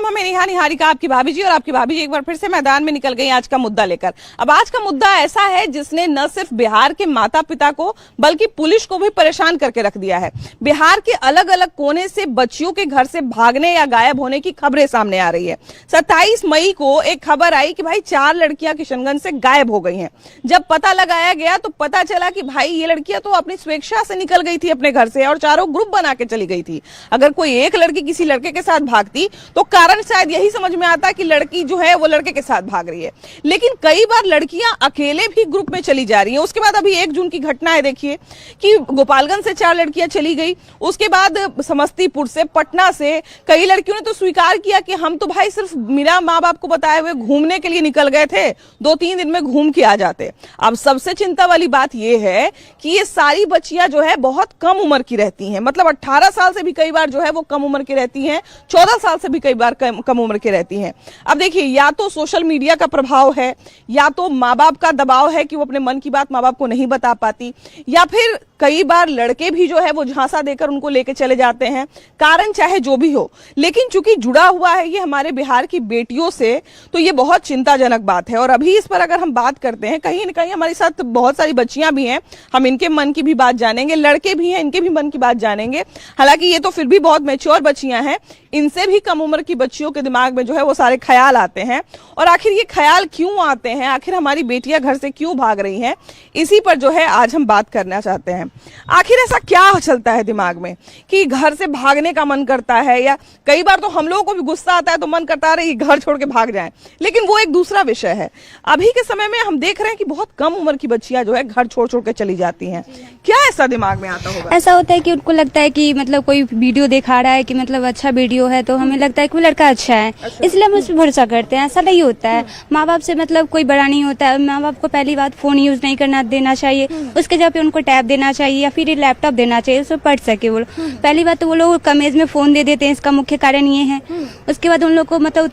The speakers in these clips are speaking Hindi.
राम, हमें नेहा निहारिका आपकी भाभी जी, और आपकी भाभी जी एक बार फिर से मैदान में निकल गई आज का मुद्दा लेकर। अब आज का मुद्दा ऐसा है जिसने न सिर्फ बिहार के माता पिता को बल्कि पुलिस को भी परेशान करके रख दिया है। बिहार के अलग अलग कोने से बच्चियों के घर से भागने या गायब होने की खबरें सामने आ रही है। 27 मई को एक खबर आई कि भाई 4 लड़कियां किशनगंज से गायब हो गई हैं। जब पता लगाया गया तो पता चला कि भाई ये लड़कियां तो अपनी स्वेच्छा से निकल गई थी अपने घर से और चारों ग्रुप बना के चली गई थी। अगर कोई एक लड़की किसी लड़के के साथ भागती तो कारण शायद यही समझ में आता कि लड़की जो है वो लड़के के साथ भाग रही है, लेकिन कई बार लड़कियां अकेले भी ग्रुप में चली जा रही हैं। उसके बाद अभी 1 जून की घटना है, देखिए कि गोपालगंज से 4 लड़कियां चली गई। उसके बाद समस्तीपुर से, पटना से कई लड़कियों ने तो स्वीकार किया कि हम तो भाई सिर्फ मेरा माँ बाप को बताए हुए घूमने के लिए निकल गए थे, 2-3 दिन में घूम के आ जाते। अब सबसे चिंता वाली बात यह है कि ये सारी बच्चियां जो है बहुत कम उम्र की रहती हैं, मतलब 18 साल से भी कई बार जो है वो कम उम्र की रहती हैं, 14 साल से भी कई बार कम उम्र की रहती हैं। अब देखिए, या तो सोशल मीडिया का प्रभाव है, या तो माँ बाप का दबाव है कि वो अपने मन की बात माँ बाप को नहीं बता पाती, या फिर कई बार लड़के भी जो है वो झांसा देकर उनको लेके चले जाते हैं। कारण चाहे जो भी हो, लेकिन चूंकि जुड़ा हुआ है ये हमारे बिहार की बेटियों से, तो ये बहुत चिंताजनक बात है। और अभी इस पर अगर हम बात करते हैं, कहीं न कहीं हमारे साथ बहुत सारी बच्चियां भी हैं, हम इनके मन की भी बात जानेंगे, लड़के भी हैं इनके भी मन की बात जानेंगे। हालांकि ये तो फिर भी बहुत मैच्योर बच्चियां हैं, इनसे भी कम उम्र की बच्चियों के दिमाग में जो है वो सारे ख्याल आते हैं। और आखिर ये ख्याल क्यों आते हैं, आखिर हमारी बेटियां घर से क्यों भाग रही हैं, इसी पर जो है आज हम बात करना चाहते हैं। आखिर ऐसा क्या चलता है दिमाग में कि घर से भागने का मन करता है, या कई बार तो हम लोगों को भी गुस्सा आता है तो मन करता है घर छोड़ के भाग जाएं, लेकिन वो एक दूसरा विषय है। अभी के समय में हम देख रहे हैं कि बहुत कम उम्र की बच्चियां जो है घर छोड़ छोड़ के चली जाती हैं। क्या ऐसा दिमाग में आता होगा? ऐसा होता है कि उनको लगता है कि मतलब कोई वीडियो दिखा रहा है कि मतलब अच्छा वीडियो है, तो हमें लगता है कि वो लड़का अच्छा है, इसलिए हम उस पर भरोसा करते हैं। ऐसा नहीं होता है। माँ बाप से मतलब कोई बड़ा नहीं होता है। माँ बाप को पहली बात फोन यूज नहीं करना देना चाहिए, उसके जगह पे उनको टैब देना चाहिए या फिर लैपटॉप देना चाहिए, उसमें पढ़ सके वो। पहली बात तो वो लोग कम एज में फोन दे देते हैं, इसका मुख्य कारण ये है। उसके बाद उन लोग को मतलब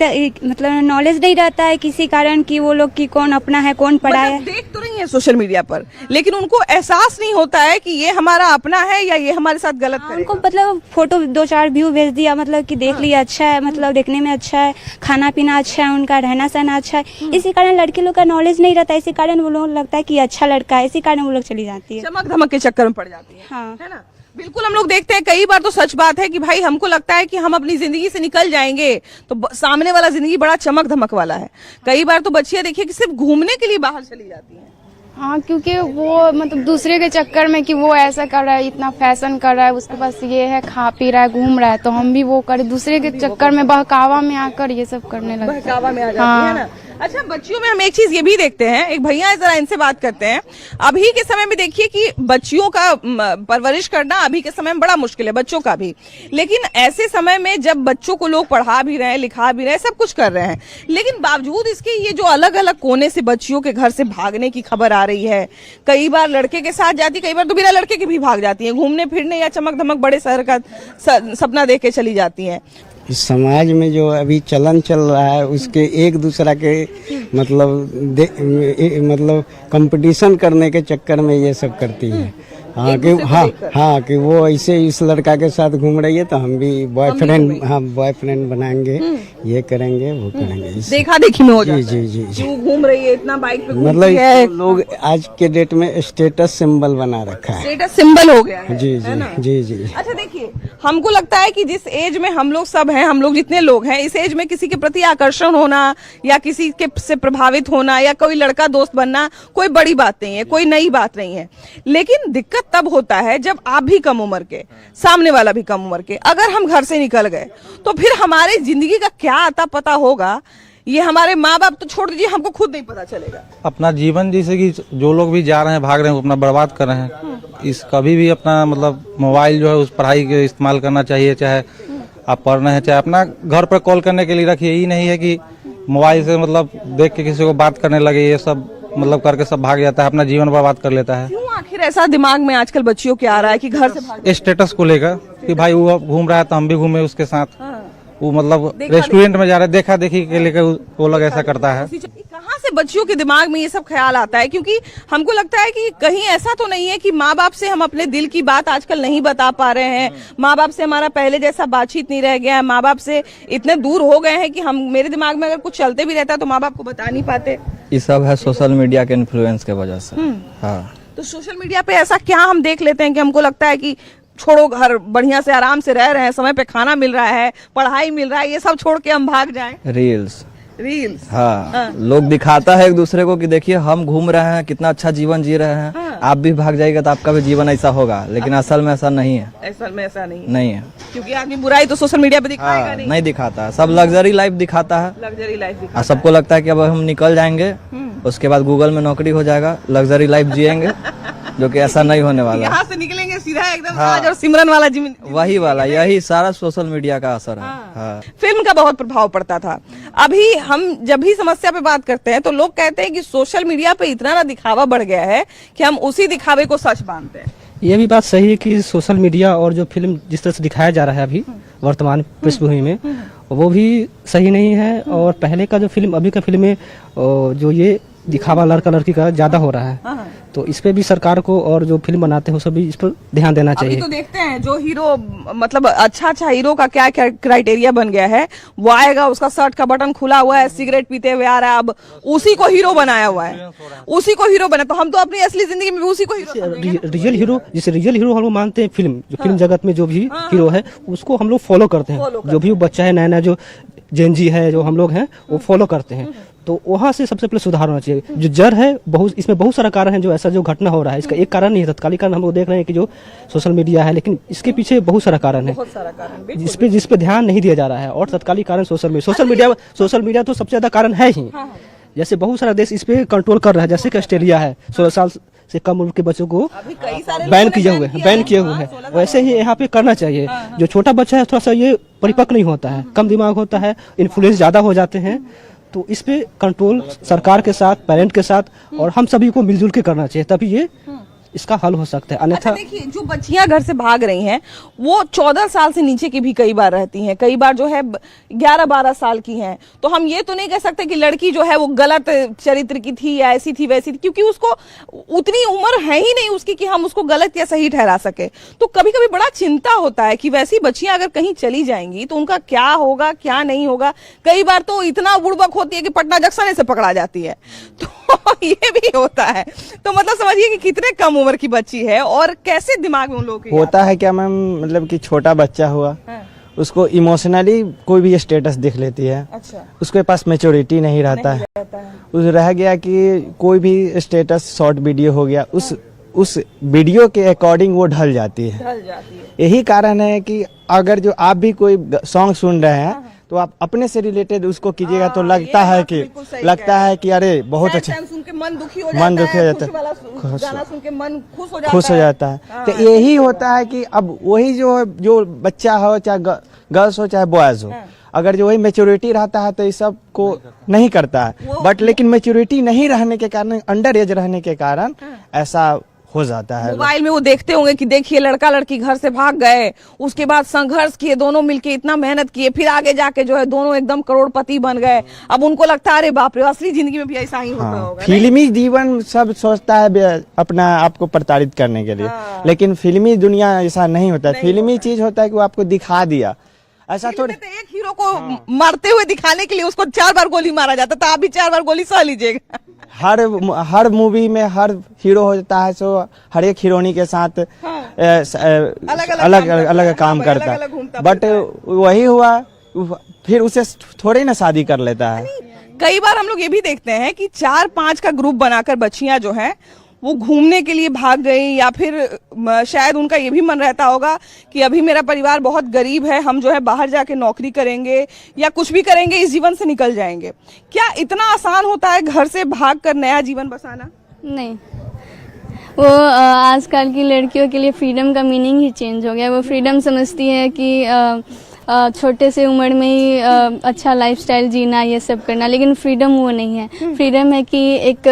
नॉलेज नहीं रहता है किसी कारण की वो लोग की कौन अपना है कौन पढ़ा है। देख तो रही है सोशल मीडिया पर, लेकिन उनको एहसास नहीं होता है कि ये हमारा अपना है या ये हमारे साथ गलत करेगा। उनको मतलब फोटो 2-4 व्यू भेज दिया, मतलब कि देख लिया अच्छा है, मतलब देखने में अच्छा है, खाना पीना अच्छा है, उनका रहना सहना अच्छा है। इसी कारण लड़के लोग का नॉलेज नहीं रहता, इसी कारण वो लोग लगता है कि अच्छा लड़का है, इसी कारण वो लोग चली जाती है, चमक धमक के चक्कर में पड़ जाती है। हाँ, है ना? बिल्कुल, हम लोग देखते हैं कई बार तो सच बात है कि भाई हमको लगता है कि हम अपनी जिंदगी से निकल जाएंगे, तो सामने वाला जिंदगी बड़ा चमक धमक वाला है। कई बार तो बच्चियां देखिए कि सिर्फ घूमने के लिए बाहर चली जाती हैं। हाँ, क्योंकि वो मतलब दूसरे के चक्कर में कि वो ऐसा कर रहा है, इतना फैशन कर रहा है, उसके पास ये है, खा पी रहा है, घूम रहा है, तो हम भी वो करें। दूसरे के चक्कर में बहकावा में आकर ये सब करने लगते हैं। बहकावा में आ जाती है ना। अच्छा, बच्चियों में हम एक चीज ये भी देखते हैं, एक भैया है जरा इनसे बात करते हैं। अभी के समय में देखिए कि बच्चियों का परवरिश करना अभी के समय में बड़ा मुश्किल है, बच्चों का भी। लेकिन ऐसे समय में जब बच्चों को लोग पढ़ा भी रहे हैं, लिखा भी रहे हैं, सब कुछ कर रहे हैं, लेकिन बावजूद इसके ये जो अलग अलग कोने से बच्चियों के घर से भागने की खबर आ रही है, कई बार लड़के के साथ जाती, कई बार तो बिना लड़के के भी भाग जाती है, घूमने फिरने या चमक धमक बड़े शहर का सपना देख के चली जाती है। इस समाज में जो अभी चलन चल रहा है उसके एक दूसरा के मतलब कंपटीशन करने के चक्कर में ये सब करती है। हाँ कि वो ऐसे इस लड़का के साथ घूम रही है तो हम भी बॉयफ्रेंड बनाएंगे, ये करेंगे वो करेंगे, देखा देखी में हो जाता है। जी वो घूम रही है, इतना बाइक पे मतलब लोग आज के डेट में स्टेटस सिंबल बना रखा है, स्टेटस सिंबल हो गया है। जी। अच्छा देखिए, हमको लगता है कि जिस एज में हम लोग सब हैं, हम लोग जितने लोग हैं, इस एज में किसी के प्रति आकर्षण होना या किसी के से प्रभावित होना या कोई लड़का दोस्त बनना कोई बड़ी बात नहीं है, कोई नई बात नहीं है। लेकिन दिक्कत तब होता है जब आप भी कम उम्र के, सामने वाला भी कम उम्र के, अगर हम घर से निकल गए तो फिर हमारे जिंदगी का क्या आता पता होगा, ये हमारे माँ बाप तो छोड़ दीजिए, हमको खुद नहीं पता चलेगा। अपना जीवन जैसे कि जो लोग भी जा रहे हैं, भाग रहे हैं, अपना बर्बाद कर रहे हैं। इस कभी भी अपना मतलब मोबाइल जो है उस पढ़ाई के इस्तेमाल करना चाहिए, चाहे आप पढ़ रहे हैं चाहे अपना घर पर कॉल करने के लिए रखिए। यही नहीं है कि मोबाइल से मतलब देख के किसी को बात करने लगे, ये सब मतलब करके सब भाग जाता है, अपना जीवन बर्बाद कर लेता है। क्यों आखिर ऐसा दिमाग में आजकल बच्चियों के आ रहा है कि घर से भाग? स्टेटस को लेकर कि भाई वो घूम रहा है तो हम भी घूमे उसके साथ। वो मतलब रेस्टोरेंट में जा रहे, देखा देखी के लेकर वो लोग ऐसा करता है। कहाँ से बच्चियों के दिमाग में ये सब ख्याल आता है? क्योंकि हमको लगता है कि कहीं ऐसा तो नहीं है कि माँ बाप से हम अपने दिल की बात आजकल नहीं बता पा रहे हैं, माँ बाप से हमारा पहले जैसा बातचीत नहीं रह गया है, माँ बाप से इतने दूर हो गए हैं कि हम, मेरे दिमाग में अगर कुछ चलते भी रहता है तो माँ बाप को बता नहीं पाते। ये सब है सोशल मीडिया के इन्फ्लुएंस के वजह से। हाँ, तो सोशल मीडिया पे ऐसा क्या हम देख लेते हैं कि हमको लगता है कि छोड़ो, घर बढ़िया से आराम से रह रहे हैं, समय पे खाना मिल रहा है, पढ़ाई मिल रहा है, ये सब छोड़ के हम भाग जाएं? रील्स। हाँ। लोग दिखाता है एक दूसरे को कि देखिए हम घूम रहे हैं, कितना अच्छा जीवन जी रहे हैं, आप भी भाग जाएगा तो आपका भी जीवन ऐसा होगा, लेकिन असल में ऐसा नहीं है। असल में ऐसा नहीं नहीं है, क्योंकि आदमी बुराई तो सोशल मीडिया पे दिखाएगा नहीं। नहीं दिखाता है, सब लग्जरी लाइफ दिखाता है। लग्जरी लाइफ और दिखाता सबको लगता है कि अब हम निकल जाएंगे, उसके बाद गूगल में नौकरी हो जाएगा, लग्जरी लाइफ जिएंगे, जो कि ऐसा नहीं होने वाला है। यहाँ से निकलेंगे सीधा एकदम राज और सिमरन वाला जीवन। वही वाला, यही सारा सोशल मीडिया का असर है। हाँ। फिल्म का बहुत प्रभाव पड़ता था। अभी हम जब भी समस्या पे बात करते हैं तो लोग कहते हैं कि सोशल मीडिया पे इतना ना दिखावा बढ़ गया है कि हम उसी दिखावे को सच मानते हैं। ये भी बात सही है कि सोशल मीडिया और जो फिल्म जिस तरह से दिखाया जा रहा है अभी वर्तमान पृष्ठभूमि में, वो भी सही नहीं है। और पहले का जो फिल्म, अभी का फिल्म में जो ये दिखावा लड़का लड़की का ज्यादा हो रहा है, तो इस पे भी सरकार को और जो फिल्म बनाते हैं वो सभी इस पर ध्यान देना चाहिए। अभी तो देखते हैं जो हीरो, मतलब अच्छा हीरो का क्या क्या क्राइटेरिया बन गया है, वो आएगा, उसका शर्ट का बटन खुला हुआ है, सिगरेट पीते हुए आ रहा है, अब उसी को हीरो बनाया हुआ है, उसी को हीरो बना। तो हम तो अपनी असली जिंदगी में भी उसी को हीरो, रियल हीरो, जिसे रियल हीरो हम लोग मानते हैं, फिल्म जो फिल्म जगत में जो भी हीरो है उसको हम लोग फॉलो करते हैं। जो भी बच्चा है, नया नया जो जेनजी है, जो हम लोग हैं, वो फॉलो करते हैं। तो वहाँ से सबसे पहले सुधार होना चाहिए। जो जड़ है, इसमें बहुत सारा कारण है जो ऐसा जो घटना हो रहा है, इसका एक कारण नहीं है, तत्कालिक कारण हम लोग देख रहे हैं कि जो सोशल मीडिया है, लेकिन इसके पीछे बहुत सारा कारण है जिस पे ध्यान नहीं दिया जा रहा है। और तत्कालिक कारण सोशल मीडिया तो सबसे ज्यादा कारण है ही। जैसे बहुत सारा देश इस पे कंट्रोल कर रहा है, जैसे कि ऑस्ट्रेलिया है, 16 साल से कम उम्र के बच्चों को बैन किए हुए हैं। वैसे ही यहाँ पे करना चाहिए। जो छोटा बच्चा है, थोड़ा सा ये परिपक्व नहीं होता है, कम दिमाग होता है, इन्फ्लुएंस ज्यादा हो जाते हैं, तो इस पे कंट्रोल सरकार के साथ, पेरेंट के साथ और हम सभी को मिलजुल के करना चाहिए, तभी ये इसका हल हो सकता है। अन्यथा देखिए, जो बच्चियां घर से भाग रही हैं वो 14 साल से नीचे की भी कई बार रहती हैं, कई बार जो है 11-12 साल की हैं। तो हम ये तो नहीं कह सकते कि लड़की जो है वो गलत चरित्र की थी या ऐसी थी वैसी थी, क्योंकि उसको उतनी उम्र है ही नहीं उसकी कि हम उसको गलत या सही ठहरा सके। तो कभी कभी बड़ा चिंता होता है कि वैसी बच्चियां अगर कहीं चली जाएंगी तो उनका क्या होगा, क्या नहीं होगा। कई बार तो इतना बुड़बक होती है कि पटना जंक्शन से पकड़ा जाती है, तो ये भी होता है। तो मतलब समझिए कि कितने कम उम्र की बच्ची है और कैसे दिमाग में उन लोगों के होता है क्या मैम, मतलब कि छोटा बच्चा हुआ, उसको इमोशनली कोई भी स्टेटस दिख लेती है। अच्छा। उसके पास मैच्योरिटी नहीं रहता है। उस रह गया कि कोई भी स्टेटस शॉर्ट वीडियो हो गया, उस वीडियो के अकॉर्डिंग वो ढल जाती है। यही कारण है कि अगर जो आप भी कोई सॉन्ग सुन रहे हैं तो आप अपने से रिलेटेड उसको कीजिएगा तो लगता है कि अरे बहुत अच्छा, सुन के मन दुखी हो जाता है, गाना सुन के मन खुश हो जाता है। तो यही होता है कि अब वही जो बच्चा हो, चाहे गर्ल्स हो चाहे बॉयज हो, अगर जो वही मेच्योरिटी रहता है तो इस सब को नहीं करता है। बट लेकिन मेच्योरिटी नहीं रहने के कारण, अंडर एज रहने के कारण ऐसा हो जाता है। मोबाइल में वो देखते होंगे कि देखिए लड़का लड़की घर से भाग गए, उसके बाद संघर्ष किए, दोनों मिलके इतना मेहनत किए, फिर आगे जाके जो है दोनों एकदम करोड़पति बन गए। अब उनको लगता है अरे बाप रे, असली जिंदगी में भी ऐसा ही होता होगा। फिल्मी जीवन सब सोचता है अपना आपको प्रताड़ित करने के लिए, लेकिन फिल्मी दुनिया ऐसा नहीं होता है। फिल्मी चीज होता है कि वो आपको दिखा दिया, ऐसा थोड़ी। एक हीरो को मारते हुए दिखाने के लिए उसको 4 बार गोली मारा जाता, तो आप भी 4 बार गोली सह लीजिएगा। हर मूवी में हर हीरो होता है, सो हर एक हीरोइनी के साथ अलग काम करता है। बट वही हुआ, फिर उसे थोड़े ना शादी कर लेता है। कई बार हम लोग ये भी देखते हैं कि 4-5 का ग्रुप बनाकर बच्चियां जो हैं वो घूमने के लिए भाग गई, या फिर शायद उनका ये भी मन रहता होगा कि अभी मेरा परिवार बहुत गरीब है, हम जो है बाहर जाके नौकरी करेंगे या कुछ भी करेंगे, इस जीवन से निकल जाएंगे। क्या इतना आसान होता है घर से भागकर नया जीवन बसाना? नहीं, वो आजकल की लड़कियों के लिए फ्रीडम का मीनिंग ही चेंज हो गया। वो फ्रीडम समझती है कि छोटे से उम्र में ही अच्छा लाइफस्टाइल जीना, ये सब करना, लेकिन फ्रीडम वो नहीं है। फ्रीडम है कि एक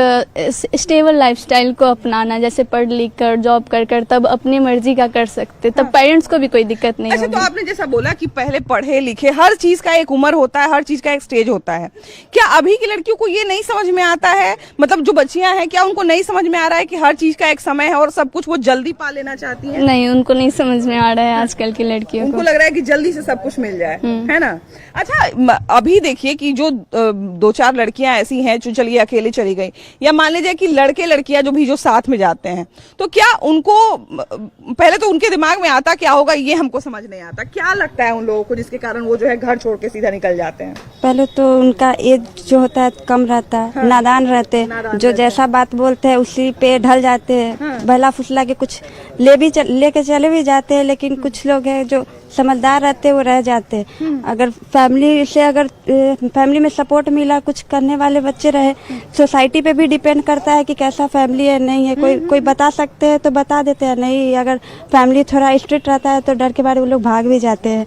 स्टेबल लाइफस्टाइल को अपनाना, जैसे पढ़ लिख कर जॉब कर कर तब अपनी मर्जी का कर सकते, तब पेरेंट्स को भी कोई दिक्कत नहीं अच्छा, होगी। तो आपने जैसा बोला कि पहले पढ़े लिखे, हर चीज का एक उम्र होता है, हर चीज का एक स्टेज होता है। क्या अभी की लड़कियों को ये नहीं समझ में आता है, मतलब जो बच्चियां हैं, क्या उनको नहीं समझ में आ रहा है कि हर चीज का एक समय है और सब कुछ वो जल्दी पा लेना चाहती हैं? नहीं, उनको नहीं समझ में आ रहा है आजकल की लड़कियों उनको को। लग रहा है कि जल्दी से सब कुछ मिल जाए, है ना। अच्छा, अभी देखिए कि जो 2-4 लड़कियां ऐसी हैं जो चलिए अकेले चली गई, या मान लीजिए कि लड़के लड़कियां जो साथ में जाते हैं, तो क्या उनको पहले तो उनके दिमाग में आता क्या होगा, ये हमको समझ नहीं आता। क्या लगता है उन लोगों को जिसके कारण वो जो है घर छोड़ के सीधा निकल जाते हैं? पहले तो उनका एज जो होता है कम रहता है, नादान रहते हैं, जो जैसा बात बोलते हैं उसी पे ढल जाते हैं, बहला फुसला के कुछ लेके चले भी जाते हैं, लेकिन कुछ लोग हैं जो समझदार रहते हैं वो रह जाते हैं। अगर फैमिली में सपोर्ट मिला, कुछ करने वाले बच्चे रहे, सोसाइटी पे भी डिपेंड करता है कि कैसा फैमिली है, नहीं है। कोई बता सकते हैं तो बता देते हैं, नहीं अगर फैमिली थोड़ा स्ट्रिक्ट रहता है तो डर के बारे वो लोग भाग भी जाते हैं।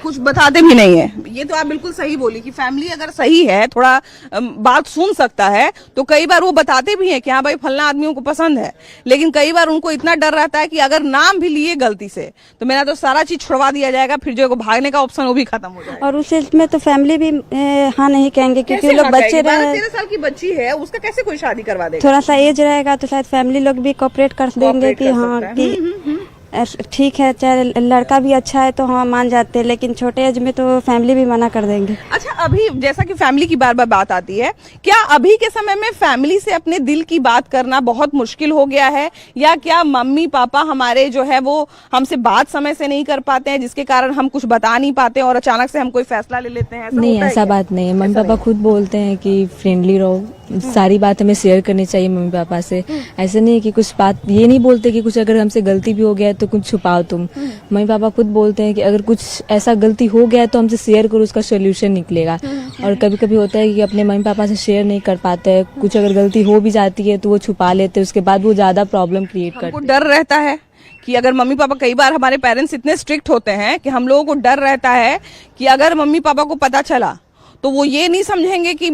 कुछ बताते भी नहीं है। ये तो आप बिल्कुल सही बोली कि फैमिली अगर सही है, थोड़ा बात सुन सकता है, तो कई बार वो बताते भी हैं कि हाँ भाई फलना आदमियों को पसंद है, लेकिन कई बार उनको इतना डर रहता है कि अगर नाम भी लिए गलती से तो मेरा तो सारा चीज छुड़वा दिया जाएगा, फिर जो भागने का ऑप्शन वो भी खत्म हो जाएगा। और उस एज में तो फैमिली भी हाँ नहीं कहेंगे, क्योंकि लोग बच्चे रहे। 12-13 साल की बच्ची है, उसका कैसे कोई शादी करवा देगा? थोड़ा सा एज रहेगा तो शायद फैमिली लोग भी कोऑपरेट कर देंगे कि हाँ कि ठीक है, चाहे लड़का भी अच्छा है तो हाँ मान जाते हैं, लेकिन छोटे एज में तो फैमिली भी मना कर देंगे। अच्छा, अभी जैसा कि फैमिली की बार बार बात आती है, क्या अभी के समय में फैमिली से अपने दिल की बात करना बहुत मुश्किल हो गया है, या क्या मम्मी पापा हमारे जो है वो हमसे बात समय से नहीं कर पाते हैं, जिसके कारण हम कुछ बता नहीं पाते और अचानक से हम कोई फैसला ले लेते हैं? नहीं, ऐसा बात नहीं है। मम्मी पापा खुद बोलते हैं कि फ्रेंडली रहो, सारी बात हमें शेयर करनी चाहिए मम्मी पापा से। ऐसे नहीं कि कुछ बात ये नहीं बोलते कि कुछ अगर हमसे गलती भी हो गया है तो कुछ छुपाओ तुम। मम्मी पापा खुद बोलते हैं कि अगर कुछ ऐसा गलती हो गया है तो हमसे शेयर करो, उसका सोल्यूशन निकलेगा। और कभी कभी होता है कि अपने मम्मी पापा से शेयर नहीं कर पाते हैं, कुछ अगर गलती हो भी जाती है तो वो छुपा लेते हैं, उसके बाद वो ज्यादा प्रॉब्लम क्रिएट करते हैं। डर रहता है कि अगर मम्मी पापा, कई बार हमारे पेरेंट्स इतने स्ट्रिक्ट होते हैं कि हम लोगों को डर रहता है कि अगर मम्मी पापा को पता चला तो वो ये नहीं समझेंगे कि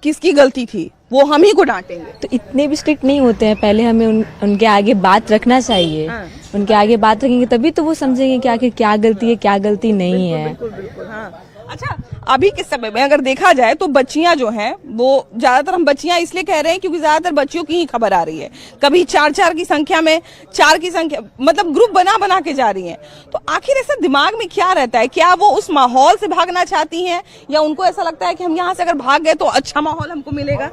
किसकी गलती थी, वो हम ही को डांटेंगे। तो इतने भी स्ट्रिक्ट नहीं होते हैं, पहले हमें उनके आगे बात रखना चाहिए। उनके आगे बात रखेंगे तभी तो वो समझेंगे कि आखिर क्या गलती है क्या गलती नहीं है। बिल्कुल, हाँ। अच्छा, अभी के समय में अगर देखा जाए तो बच्चियां जो हैं वो ज्यादातर, हम बच्चियां इसलिए कह रहे हैं क्योंकि ज्यादातर बच्चियों की ही खबर आ रही है, कभी 4-4 की संख्या में, 4 की संख्या, मतलब ग्रुप बना के जा रही हैं। तो आखिर ऐसा दिमाग में क्या रहता है? क्या वो उस माहौल से भागना चाहती हैं, या उनको ऐसा लगता है कि हम यहाँ से अगर भाग गए तो अच्छा माहौल हमको मिलेगा?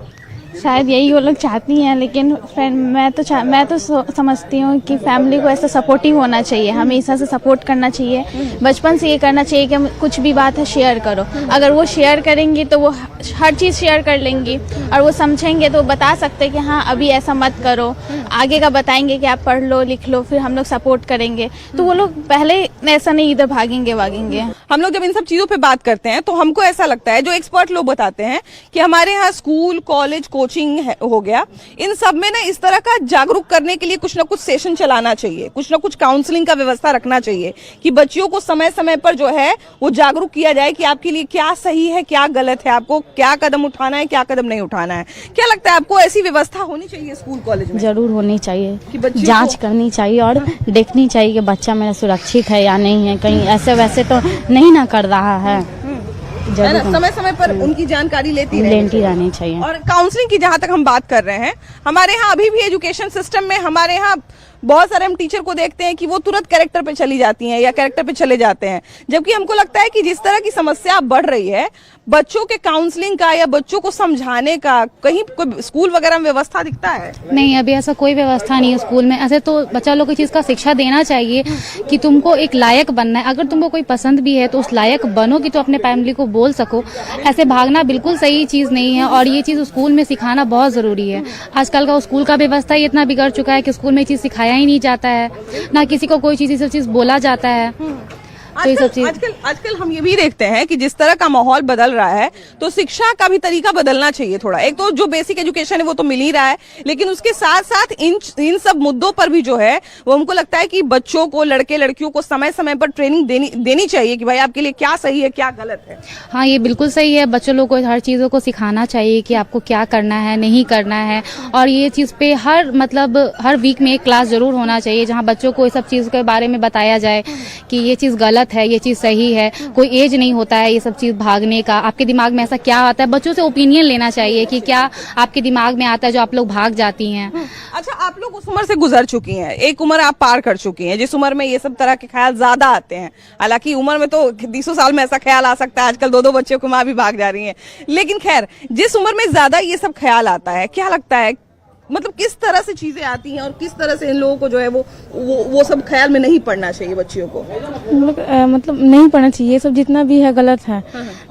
शायद यही वो लोग चाहती हैं, लेकिन मैं तो समझती हूँ कि फैमिली को ऐसा सपोर्टिव होना चाहिए, हमेशा से सपोर्ट करना चाहिए। बचपन से ये करना चाहिए कि कुछ भी बात है शेयर करो। अगर वो शेयर करेंगी तो वो हर चीज़ शेयर कर लेंगी, और वो समझेंगे तो बता सकते हैं कि हाँ अभी ऐसा मत करो, आगे का बताएंगे कि आप पढ़ लो लिख लो, फिर हम लोग सपोर्ट करेंगे। तो वो लोग पहले ऐसा नहीं इधर भागेंगे। हम लोग जब इन सब चीजों पे बात करते हैं तो हमको ऐसा लगता है, जो एक्सपर्ट लोग बताते हैं कि हमारे यहाँ स्कूल, कॉलेज, कोचिंग हो गया, इन सब में ना इस तरह का जागरूक करने के लिए कुछ ना कुछ सेशन चलाना चाहिए, कुछ ना कुछ काउंसलिंग का व्यवस्था रखना चाहिए कि बच्चियों को समय समय पर जो है वो जागरूक किया जाए कि आपके लिए क्या सही है क्या गलत है, आपको क्या कदम उठाना है क्या कदम नहीं उठाना है। क्या लगता है आपको ऐसी व्यवस्था होनी चाहिए स्कूल कॉलेज में? जरूर होनी चाहिए, कि जांच करनी चाहिए और देखनी चाहिए कि बच्चा मेरा सुरक्षित है या नहीं है, कहीं ऐसे वैसे तो नहीं ना कर रहा है। समय समय पर उनकी जानकारी लेती रहनी चाहिए। और काउंसलिंग की जहाँ तक हम बात कर रहे हैं, हमारे यहाँ अभी भी एजुकेशन सिस्टम में हमारे यहाँ बहुत सारे हम टीचर को देखते हैं कि वो तुरंत कैरेक्टर पे चली जाती हैं या कैरेक्टर पे चले जाते हैं, जबकि हमको लगता है कि जिस तरह की समस्या बढ़ रही है, बच्चों के काउंसलिंग का या बच्चों को समझाने का कहीं कोई स्कूल वगैरह में व्यवस्था दिखता है? नहीं, अभी ऐसा कोई व्यवस्था नहीं है स्कूल में। ऐसे तो बच्चा लोग को चीज का शिक्षा देना चाहिए कि तुमको एक लायक बनना है, अगर तुमको कोई पसंद भी है तो उस लायक बनो कि तो अपने फैमिली को बोल सको। ऐसे भागना बिल्कुल सही चीज नहीं है, और ये चीज स्कूल में सिखाना बहुत जरूरी है। आजकल का स्कूल का व्यवस्था ही इतना बिगड़ चुका है कि स्कूल में चीज सिखाया ही नहीं जाता है, ना किसी को कोई चीज सब चीज बोला जाता है। तो ये सब चीज आजकल हम ये भी देखते हैं कि जिस तरह का माहौल बदल रहा है तो शिक्षा का भी तरीका बदलना चाहिए थोड़ा। एक तो जो बेसिक एजुकेशन है वो तो मिल ही रहा है, लेकिन उसके साथ साथ इन सब मुद्दों पर भी जो है वो हमको लगता है कि बच्चों को, लड़के लड़कियों को समय समय पर ट्रेनिंग देनी चाहिए कि भाई आपके लिए क्या सही है क्या गलत है। हाँ, ये बिल्कुल सही है। बच्चों लोग को हर चीज़ों को सिखाना चाहिए कि आपको क्या करना है, नहीं करना है। और ये चीज़ पे हर वीक में एक क्लास जरूर होना चाहिए जहाँ बच्चों को इस सब चीज़ के बारे में बताया जाए कि ये चीज़ गलत है, ये चीज़ सही है। कोई एज नहीं होता है ये सब चीज़ भागने का। आपके दिमाग में ऐसा क्या आता है, बच्चों से ओपिनियन लेना चाहिए कि क्या आपके दिमाग में आता है जो आप लोग भाग जाती हैं। अच्छा, आप लोग उस उम्र से गुजर चुकी हैं, एक उम्र आप पार कर चुकी हैं जिस उम्र में ये सब तरह के ख्याल ज्यादा आते हैं। हालांकि उम्र में तो 20 साल में ऐसा ख्याल आ सकता है, आजकल 2-2 बच्चों को माँ भी भाग जा रही हैं, लेकिन खैर जिस उम्र में ज्यादा ये सब ख्याल आता है, क्या लगता है मतलब किस तरह से चीजें आती हैं और किस तरह से इन लोगों को जो है वो सब ख्याल में नहीं पड़ना चाहिए बच्चियों को? मतलब नहीं पढ़ना चाहिए, ये सब जितना भी है गलत है।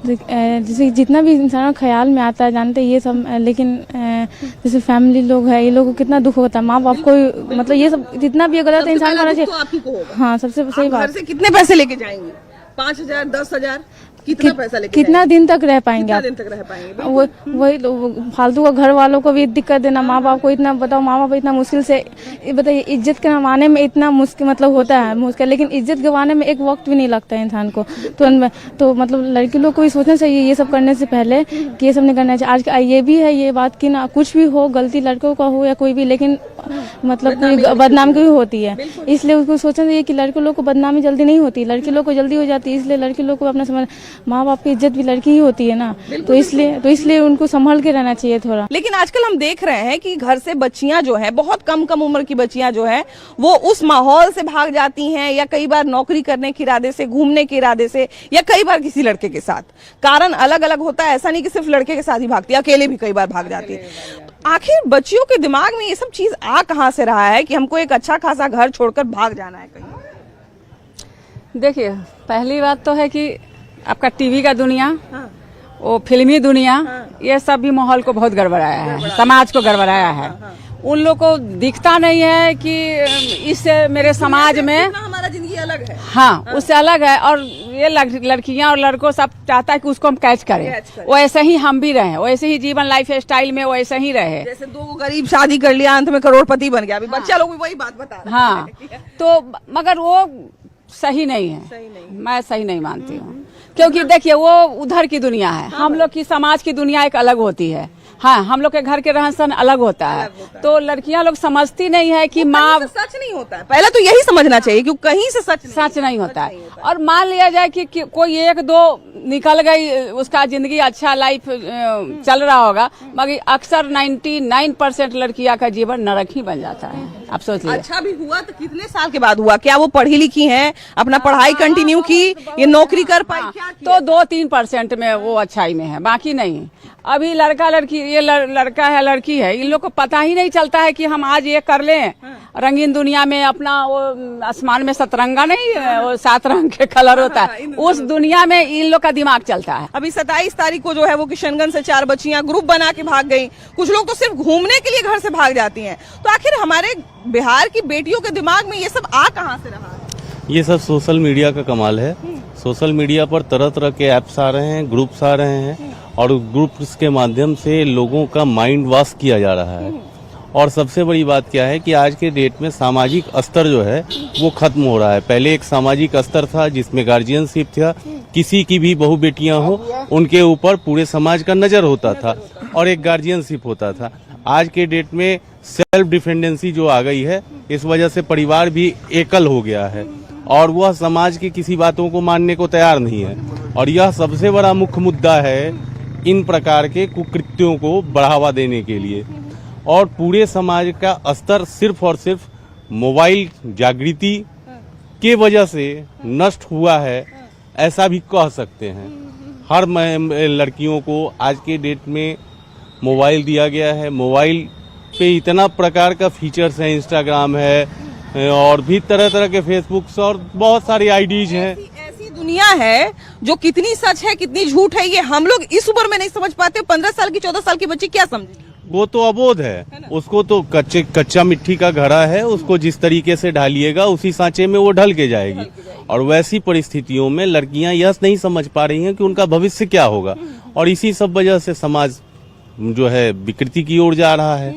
जैसे जितना भी इंसान ख्याल में आता है, जानते ये सब, लेकिन जैसे फैमिली लोग है, ये लोगों को कितना दुख होता है, माँ बाप को मतलब ये सब जितना भी गलत है इंसान करना चाहिए। हाँ, सबसे सही बात। घर से कितने पैसे लेके जाएंगे? 5,000, 10,000? कितना पैसा लेके कितना दिन तक रह पाएंगे आप? दिन तक रह पाएंगे? वही फालतू का घर वालों को भी दिक्कत देना, माँ बाप को इतना बताओ, माँ बाप इतना मुश्किल से बताइए, इज्जत कमाने में इतना मुश्किल मतलब होता है मुश्किल, लेकिन इज्जत गंवाने में एक वक्त भी नहीं लगता है इंसान को। तो मतलब लड़की लोग को भी सोचना चाहिए ये सब करने से पहले कि ये सब नहीं करना चाहिए। आज ये भी है ये बात कि ना कुछ भी हो, गलती लड़कों का हो या कोई भी, लेकिन मतलब कोई बदनामी भी होती है, इसलिए उसको सोचना चाहिए कि लड़के लोग को बदनामी जल्दी नहीं होती, लड़की लोग को जल्दी हो जाती है। इसलिए लड़के लोग को अपना समझ, माँ बाप की इज्जत भी लड़की ही होती है ना, तो इसलिए उनको संभल के रहना चाहिए थोड़ा। लेकिन आजकल हम देख रहे हैं कि घर से बच्चियां जो हैं, बहुत कम उम्र की बच्चियां जो हैं, वो उस माहौल से भाग जाती हैं, या कई बार नौकरी करने के इरादे से, घूमने के इरादे से, या कई बार किसी लड़के के साथ। कारण अलग अलग होता है, ऐसा नहीं कि सिर्फ लड़के के साथ ही भागती है, अकेले भी कई बार भाग जाती है। आखिर बच्चियों के दिमाग में ये सब चीज आ कहां से रहा है कि हमको एक अच्छा खासा घर छोड़कर भाग जाना है कहीं? देखिए, पहली बात तो है कि आपका टीवी का दुनिया, वो फिल्मी दुनिया, ये सब भी माहौल को बहुत गड़बड़ाया है, समाज को गड़बड़ाया है। उन लोग को दिखता नहीं है कि इससे मेरे समाज में हमारा जिंदगी अलग है। हाँ, उससे अलग है। और ये लड़कियां और लड़कों सब चाहता है कि उसको हम कैच करें, वैसे ही हम भी रहे, वैसे ही जीवन लाइफ स्टाइल में वैसे ही रहे। जैसे 2 गरीब शादी कर लिया, अंत में करोड़पति बन गया। अभी बच्चा लोग भी वही बात बता रहे हैं। हाँ, तो मगर वो सही नहीं है, मैं सही नहीं मानती हूँ, क्योंकि देखिए वो उधर की दुनिया है, हम लोग की समाज की दुनिया एक अलग होती है। हाँ, हम लोग के घर के रहन सहन अलग होता है, तो लड़कियां लोग समझती नहीं है कि माँ सच नहीं होता है। पहले तो यही समझना चाहिए कि कहीं से सच नहीं होता है। और मान लिया जाए कि कोई 1-2 निकल गई, उसका जिंदगी अच्छा लाइफ चल रहा होगा, मगर अक्सर 99% लड़कियां का जीवन नरक ही बन जाता है। आप सोच लीजिए। अच्छा भी हुआ तो कितने साल के बाद हुआ? क्या वो पढ़ी लिखी हैं, अपना पढ़ाई कंटिन्यू की, ये नौकरी कर पाई? तो 2-3% में वो अच्छाई में है, बाकी नहीं। अभी लड़का लड़की, ये लड़का है लड़की है, इन लोग को पता ही नहीं चलता है कि हम आज ये कर लें। रंगीन दुनिया में अपना वो आसमान में सतरंगा नहीं, वो 7 रंग के कलर होता है, उस दुनिया में इन लोग का दिमाग चलता है। अभी 27 तारीख को जो है वो किशनगंज से 4 बच्चियां ग्रुप बना के भाग गई। कुछ लोग तो सिर्फ घूमने के लिए घर से भाग जाती हैं। तो आखिर हमारे बिहार की बेटियों के दिमाग में ये सब आ कहां से रहा है? ये सब सोशल मीडिया का कमाल है। सोशल मीडिया पर तरह तरह के ऐप्स आ रहे हैं, ग्रुप्स आ रहे हैं, और ग्रुप्स के माध्यम से लोगों का माइंड वॉश किया जा रहा है। और सबसे बड़ी बात क्या है कि आज के डेट में सामाजिक स्तर जो है वो खत्म हो रहा है। पहले एक सामाजिक स्तर था जिसमें गार्जियनशिप था, किसी की भी बहू बेटियां हो उनके ऊपर पूरे समाज का नजर होता था और एक गार्जियनशिप होता था। आज के डेट में सेल्फ डिपेंडेंसी जो आ गई है, इस वजह से परिवार भी एकल हो गया है और वह समाज की किसी बातों को मानने को तैयार नहीं है। और यह सबसे बड़ा मुख्य मुद्दा है इन प्रकार के कुकृत्यों को बढ़ावा देने के लिए। और पूरे समाज का स्तर सिर्फ और सिर्फ मोबाइल जागृति के वजह से नष्ट हुआ है, ऐसा भी कह सकते हैं। हर लड़कियों को आज के डेट में मोबाइल दिया गया है। मोबाइल पे इतना प्रकार का फीचर्स है, इंस्टाग्राम है और भी तरह तरह के फेसबुक और बहुत सारी आईडीज हैं। ऐसी दुनिया है जो कितनी सच है कितनी झूठ है, ये हम लोग इस उम्र में नहीं समझ पाते। 15 साल की 14 साल की बच्ची क्या समझे? वो तो अबोध है, उसको तो कच्चा मिट्टी का घड़ा है, उसको जिस तरीके से ढालिएगा उसी सांचे में वो ढल के जाएगी। और वैसी परिस्थितियों में लड़कियां यह नहीं समझ पा रही हैं कि उनका भविष्य क्या होगा, और इसी सब वजह से समाज जो है विकृति की ओर जा रहा है,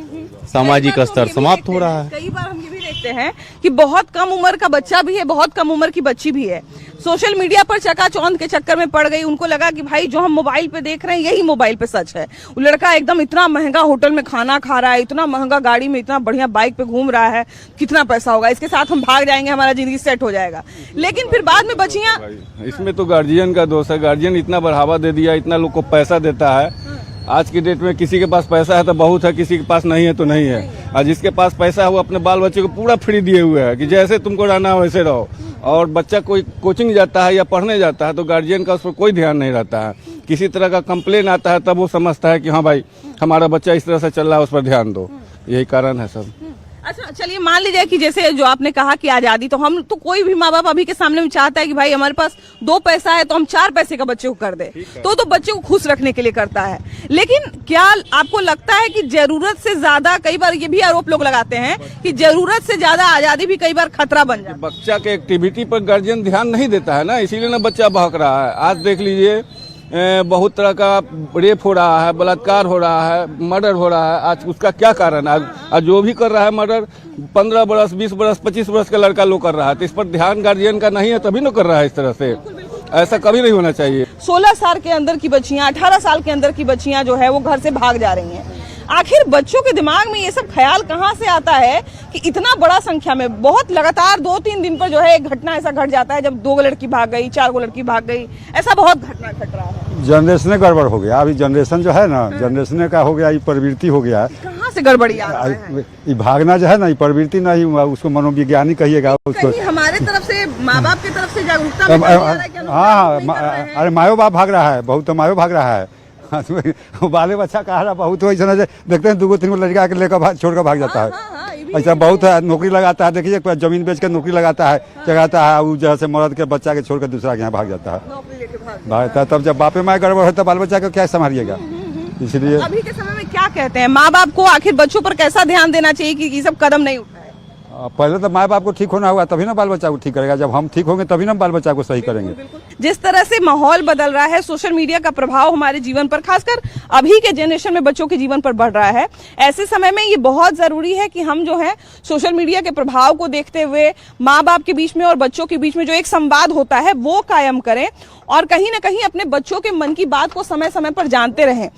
सामाजिक स्तर समाप्त हो रहा है। कई बार हम ये भी देखते हैं कि बहुत कम उम्र का बच्चा भी है, बहुत कम उम्र की बच्ची भी है, सोशल मीडिया पर चकाचौंध के चक्कर में पड़ गई। उनको लगा कि भाई जो हम मोबाइल पे देख रहे हैं यही मोबाइल पे सच है। वो लड़का एकदम इतना महंगा होटल में खाना खा रहा है, इतना महंगा गाड़ी में, इतना बढ़िया बाइक पे घूम रहा है, कितना पैसा होगा, इसके साथ हम भाग जाएंगे, हमारा जिंदगी सेट हो जाएगा। लेकिन फिर बाद में बच्चियां, इसमें तो गार्जियन का दोष है। गार्जियन इतना बढ़ावा दे दिया, इतना लोग को पैसा देता है। आज की डेट में किसी के पास पैसा है तो बहुत है, किसी के पास नहीं है तो नहीं है। और जिसके पास पैसा है वो अपने बाल बच्चे को पूरा फ्री दिए हुए है कि जैसे तुमको रहना है वैसे रहो। और बच्चा कोई कोचिंग जाता है या पढ़ने जाता है तो गार्जियन का उस पर कोई ध्यान नहीं रहता है। किसी तरह का कंप्लेन आता है तब वो समझता है कि हाँ भाई हमारा बच्चा इस तरह से चल रहा है, उस पर ध्यान दो। यही कारण है सब। अच्छा चलिए मान लीजिए कि जैसे जो आपने कहा कि आजादी, तो हम तो कोई भी माँ बाप अभी के सामने में चाहता है कि भाई हमारे पास 2 पैसा है तो हम 4 पैसे का बच्चे को कर दे, तो बच्चे को खुश रखने के लिए करता है। लेकिन क्या आपको लगता है कि जरूरत से ज्यादा, कई बार ये भी आरोप लोग लगाते हैं कि जरूरत से ज्यादा आजादी भी कई बार खतरा बन जाती है। बच्चा के एक्टिविटी पर गार्जियन ध्यान नहीं देता है ना, इसीलिए ना बच्चा बहक रहा है। आज देख लीजिए बहुत तरह का रेप हो रहा है, बलात्कार हो रहा है, मर्डर हो रहा है। आज उसका क्या कारण है? आज जो भी कर रहा है मर्डर 15 बरस, 20 बरस, 25 बरस का लड़का लोग कर रहा है, तो इस पर ध्यान गार्जियन का नहीं है तभी ना कर रहा है इस तरह से। ऐसा कभी नहीं होना चाहिए। 16 साल के अंदर की बच्चियां, 18 साल के अंदर की बच्चियां जो है वो घर से भाग जा रही हैं। आखिर बच्चों के दिमाग में ये सब ख्याल कहाँ से आता है कि इतना बड़ा संख्या में, बहुत लगातार 2-3 दिन पर जो है एक घटना ऐसा घट जाता है जब 2 लड़की भाग गई, 4 लड़की भाग गई, ऐसा बहुत घटना घट रहा है। जनरेशन गड़बड़ हो गया। अभी जनरेशन जो है ना, जनरेशन का हो गया, ये प्रवृत्ति हो गया है। कहाँ से गड़बड़ी आ रहा है? ये भागना जो है ना, ये प्रवृत्ति नहीं, उसको मनोविज्ञानिक कहिएगा उसको। हमारे तरफ से, माँ बाप की तरफ से जागरूकता। हाँ, अरे मायो बाप भाग रहा है, बहुत मायो भाग रहा है। बाले बच्चा कहा रहा बहुत वैसा देखते हैं, 2-3 लड़का के लेकर छोड़ कर भाग जाता है। ऐसा बहुत है, नौकरी लगाता है, देखिए जमीन बेच कर नौकरी लगाता है, चढ़ाता है, वो जैसे मर्द के बच्चा के छोड़ कर दूसरा के यहाँ भाग जाता है। तब जब बापे माँ गड़बड़ होता है बाल बच्चा को क्या संभालिएगा? इसलिए अभी के समय में क्या कहते हैं माँ बाप को, आखिर बच्चों पर कैसा ध्यान देना चाहिए कि ये सब कदम नहीं उठाए? पहले तो माँ बाप को ठीक होना होगा तभी ना बाल बच्चा को ठीक करेगा। जब हम ठीक होंगे तभी ना बाल बच्चा को सही करेंगे। जिस तरह से माहौल बदल रहा है, सोशल मीडिया का प्रभाव हमारे जीवन पर, खासकर अभी के जनरेशन में बच्चों के जीवन पर बढ़ रहा है, ऐसे समय में ये बहुत जरूरी है कि हम जो है सोशल मीडिया के प्रभाव को देखते हुए माँ बाप के बीच में और बच्चों के बीच में जो एक संवाद होता है वो कायम करें, और कहीं ना कहीं अपने बच्चों के मन की बात को समय समय पर जानते रहें।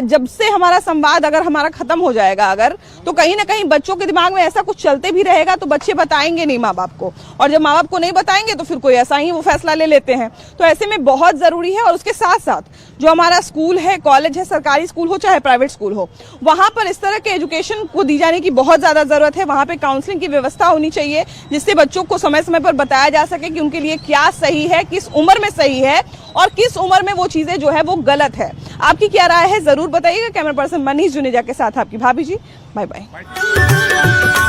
जब से हमारा संवाद अगर हमारा खत्म हो जाएगा अगर, तो कहीं ना कहीं बच्चों के दिमाग में ऐसा कुछ चलते भी रहेगा तो बच्चे बताएंगे नहीं माँ बाप को, और जब माँ बाप को नहीं बताएंगे तो फिर कोई ऐसा ही वो फैसला ले लेते हैं। तो ऐसे में बहुत जरूरी है। और उसके साथ साथ जो हमारा स्कूल है, कॉलेज है, सरकारी स्कूल हो चाहे प्राइवेट स्कूल हो, वहां पर इस तरह के एजुकेशन को दी जाने की बहुत ज्यादा जरूरत है। वहां पे काउंसलिंग की व्यवस्था होनी चाहिए जिससे बच्चों को समय समय पर बताया जा सके कि उनके लिए क्या सही है, किस उम्र में सही है और किस उम्र में वो चीजें जो है वो गलत है। आपकी क्या राय है जरूर बताइएगा। कैमरा पर्सन मनीष जुनेजा के साथ आपकी भाभी जी। Bye bye.